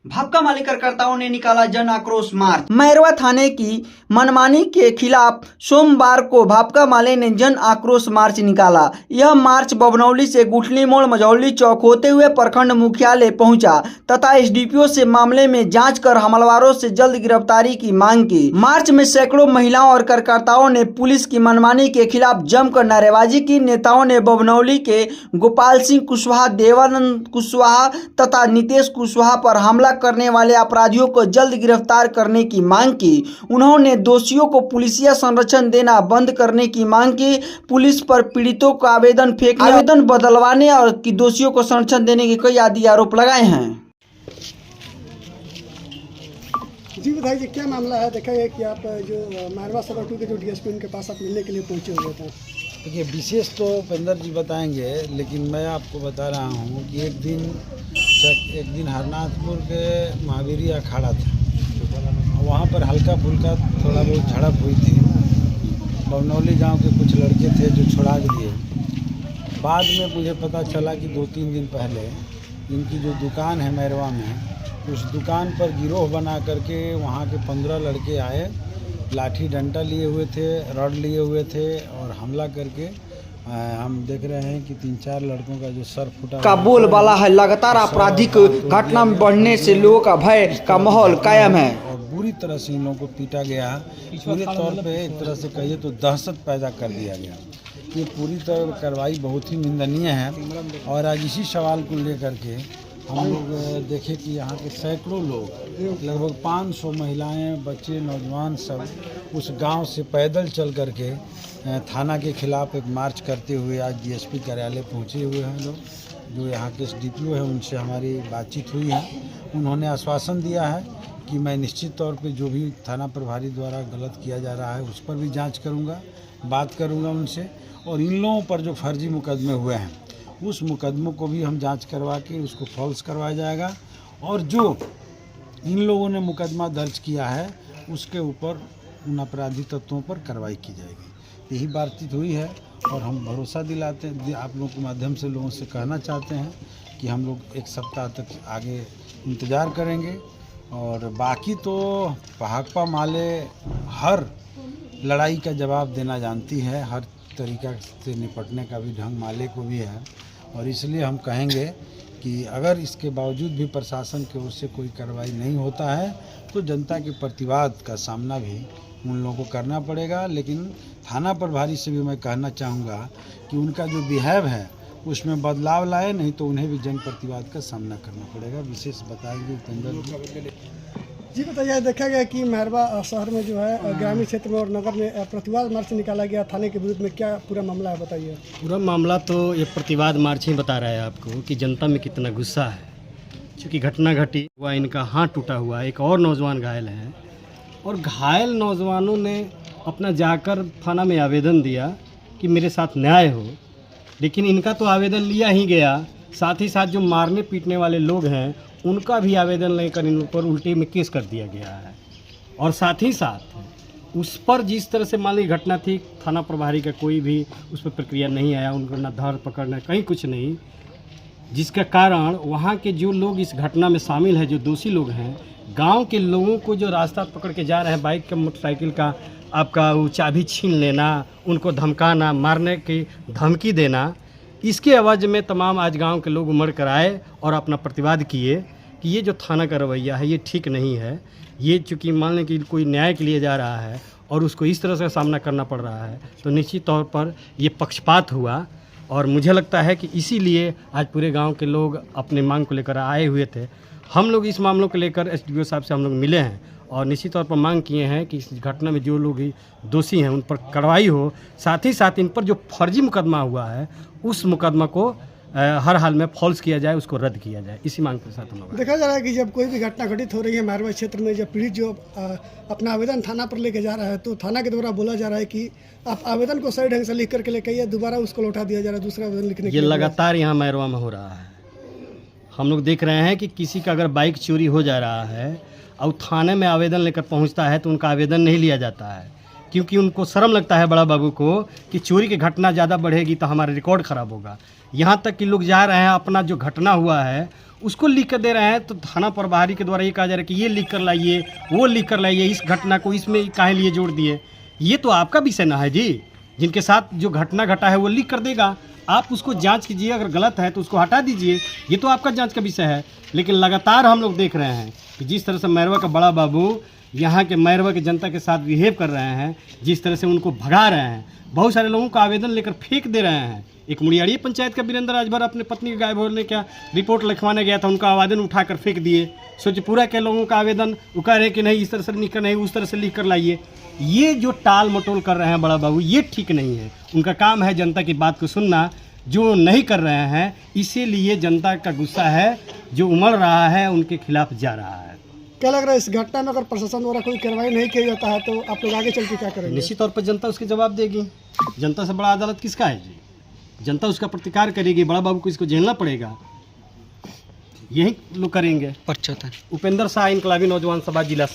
भापका माले कार्यकर्ताओं ने निकाला जन आक्रोश मार्च। मैरवा थाने की मनमानी के खिलाफ सोमवार को भापका माले ने जन आक्रोश मार्च निकाला। यह मार्च बभनौली से गुठली मोड़ मझौली चौक होते हुए प्रखंड मुख्यालय पहुंचा तथा एसडीपीओ से मामले में जांच कर हमलावरों से जल्द गिरफ्तारी की मांग की। मार्च में सैकड़ों महिलाओं और कार्यकर्ताओं ने पुलिस की मनमानी के खिलाफ जमकर नारेबाजी की। नेताओं ने बभनौली के गोपाल सिंह कुशवाहा, देवानंद कुशवाहा तथा नितेश कुशवाहा पर हमला करने वाले अपराधियों को जल्द गिरफ्तार करने की मांग की। उन्होंने दोषियों को पुलिसिया संरक्षण देना बंद करने की मांग की। पुलिस पर पीड़ितों का आवेदन फेंकने, आवेदन बदलवाने और कि दोषियों को संरक्षण देने के कई आदि आरोप लगाए हैं। जी विधायक जी, क्या मामला है? देखा गया कि आप जो मैरवा सभा 2 के जो डीएसपी उनके पास आप मिलने के लिए पहुंचे हुए थे। देखिए, विशेष तो उपेंद्र जी बताएंगे, लेकिन मैं आपको बता रहा हूँ कि एक दिन हरनाथपुर के महावीरी अखाड़ा था। वहाँ पर हल्का फुल्का थोड़ा बहुत झड़प हुई थी। बभनौली गांव के कुछ लड़के थे जो छुड़ा दिए। बाद में मुझे पता चला कि 2-3 दिन पहले इनकी जो दुकान है मैरवा में, उस दुकान पर गिरोह बना करके वहाँ के 15 लड़के आए, लाठी डंडा लिए हुए थे, रॉड लिए हुए थे और हमला करके हम देख रहे हैं कि 3-4 लड़कों का जो सर फूटा का बोलबाला है। लगातार आपराधिक घटना में बढ़ने से लोगों का भय का माहौल कायम है और बुरी तरह से इन लोगों को पीटा गया। पूरे तौर पे एक तरह से कहिए तो दहशत पैदा कर दिया गया। ये पूरी तरह कार्रवाई बहुत ही निंदनीय है। और आज इसी सवाल को लेकर के हम लोग देखे कि यहाँ के सैकड़ों लोग, लगभग 500 महिलाएं, बच्चे, नौजवान सब उस गांव से पैदल चल करके थाना के खिलाफ एक मार्च करते हुए आज डीएसपी कार्यालय पहुँचे हुए हैं लोग। जो यहाँ के एसडीपीओ है उनसे हमारी बातचीत हुई है। उन्होंने आश्वासन दिया है कि मैं निश्चित तौर पे जो भी थाना प्रभारी द्वारा गलत किया जा रहा है उस पर भी जाँच करूँगा, बात करूँगा उनसे। और इन लोगों पर जो फर्जी मुकदमे हुए हैं उस मुकदमों को भी हम जांच करवा के उसको फॉल्स करवाया जाएगा। और जो इन लोगों ने मुकदमा दर्ज किया है उसके ऊपर उन अपराधी तत्वों पर कार्रवाई की जाएगी। यही बातचीत हुई है और हम भरोसा दिलाते हैं, आप लोगों के माध्यम से लोगों से कहना चाहते हैं कि हम लोग 1 सप्ताह तक आगे इंतज़ार करेंगे। और बाकी तो भाकपा माले हर लड़ाई का जवाब देना जानती है, हर तरीका से निपटने का भी ढंग माले को भी है। और इसलिए हम कहेंगे कि अगर इसके बावजूद भी प्रशासन की ओर से कोई कार्रवाई नहीं होता है तो जनता के प्रतिवाद का सामना भी उन लोगों को करना पड़ेगा। लेकिन थाना प्रभारी से भी मैं कहना चाहूँगा कि उनका जो बिहेव है उसमें बदलाव लाए, नहीं तो उन्हें भी जन प्रतिवाद का सामना करना पड़ेगा। विशेष बताएंगे उपेंद्र जी। जी बताइए, देखा गया कि मैरवा शहर में जो है ग्रामीण क्षेत्र में और नगर में प्रतिवाद मार्च निकाला गया थाने के विरुद्ध में, क्या पूरा मामला है बताइए? पूरा मामला तो ये प्रतिवाद मार्च ही बता रहा है आपको कि जनता में कितना गुस्सा है। क्योंकि घटना घटी हुआ, इनका हाथ टूटा हुआ, एक और नौजवान घायल है और घायल नौजवानों ने अपना जाकर थाना में आवेदन दिया कि मेरे साथ न्याय हो। लेकिन इनका तो आवेदन लिया ही गया, साथ ही साथ जो मारने पीटने वाले लोग हैं उनका भी आवेदन लेकर इन पर उल्टे में केस कर दिया गया है। और साथ ही साथ उस पर जिस तरह से मान ली घटना थी, थाना प्रभारी का कोई भी उस पर प्रक्रिया नहीं आया, उनको न धर पकड़ न कहीं कुछ नहीं, जिसका कारण वहाँ के जो लोग इस घटना में शामिल हैं, जो दोषी लोग हैं, गांव के लोगों को जो रास्ता पकड़ के जा रहे हैं, बाइक का मोटरसाइकिल का आपका वो चाबी छीन लेना, उनको धमकाना, मारने की धमकी देना, इसके एवज में तमाम आज गांव के लोग उमड़ कर आए और अपना प्रतिवाद किए कि ये जो थाना का रवैया है ये ठीक नहीं है। ये चूँकि मान लें कि कोई न्याय के लिए जा रहा है और उसको इस तरह से सामना करना पड़ रहा है तो निश्चित तौर पर ये पक्षपात हुआ। और मुझे लगता है कि इसीलिए आज पूरे गांव के लोग अपने मांग को लेकर आए हुए थे। हम लोग इस मामलों को लेकर एसडीपीओ साहब से हम लोग मिले हैं और निश्चित तौर पर मांग किए हैं कि इस घटना में जो लोग दोषी हैं उन पर कार्रवाई हो। साथ ही साथ इन पर जो फर्जी मुकदमा हुआ है उस मुकदमा को हर हाल में फॉल्स किया जाए, उसको रद्द किया जाए। इसी मांग के साथ हम लोग देखा जा रहा है कि जब कोई भी घटना घटित हो रही है मैरवा क्षेत्र में, जब पीड़ित जो अपना आवेदन थाना पर लेके जा रहा है तो थाना के द्वारा बोला जा रहा है कि आप आवेदन को सही ढंग से लिख करके लेके आइए, दोबारा उसको लौटा दिया जा रहा है दूसरा आवेदन लिखने के लिए। ये लगातार यहाँ मैरवा में हो रहा है। हम लोग देख रहे हैं कि किसी का अगर बाइक चोरी हो जा रहा है और थाने में आवेदन लेकर पहुँचता है तो उनका आवेदन नहीं लिया जाता है, क्योंकि उनको शर्म लगता है बड़ा बाबू को कि चोरी की घटना ज़्यादा बढ़ेगी तो हमारा रिकॉर्ड ख़राब होगा। यहाँ तक कि लोग जा रहे हैं अपना जो घटना हुआ है उसको लिख कर दे रहे हैं, तो थाना प्रभारी के द्वारा ये कहा जा रहा है कि ये लिख कर लाइए, वो लिख कर लाइए, इस घटना को इसमें काहे लिए जोड़ दिए। ये तो आपका विषय ना है जी। जिनके साथ जो घटना घटा है वो लिख कर देगा, आप उसको जांच कीजिए, अगर गलत है तो उसको हटा दीजिए, ये तो आपका जांच का विषय है। लेकिन लगातार हम लोग देख रहे हैं कि जिस तरह से मैरवा का बड़ा बाबू यहाँ के मैरवा की जनता के साथ बिहेव कर रहे हैं, जिस तरह से उनको भगा रहे हैं, बहुत सारे लोगों का आवेदन लेकर फेंक दे रहे हैं। एक मुड़ियाड़ी पंचायत का वीरेंद्र राजभर अपने पत्नी के गायब होने का रिपोर्ट लिखवाने गया था, उनका आवेदन उठाकर फेंक दिए। सोचपुरा के लोगों का आवेदन वो कह रहे हैं कि नहीं इस तरह से लिख कर, नहीं उस तरह से लिख कर लाइए। ये जो टाल मटोल कर रहे हैं बड़ा बाबू, ये ठीक नहीं है। उनका काम है जनता की बात को सुनना, जो नहीं कर रहे हैं, इसीलिए जनता का गुस्सा है जो उमड़ रहा है, उनके खिलाफ जा रहा है। क्या लग रहा है इस घटना में अगर प्रशासन द्वारा कोई कार्रवाई नहीं किया जाता है तो आप लोग आगे चल के क्या करेंगे? निश्चित तौर पर जनता उसके जवाब देगी। जनता से बड़ा अदालत किसका है जी? जनता उसका प्रतिकार करेगी, बड़ा बाबू को इसको झेलना पड़ेगा, यही लोग करेंगे। पचहत्तर उपेंद्र शाह, इनकलाबी नौजवान सभा जिला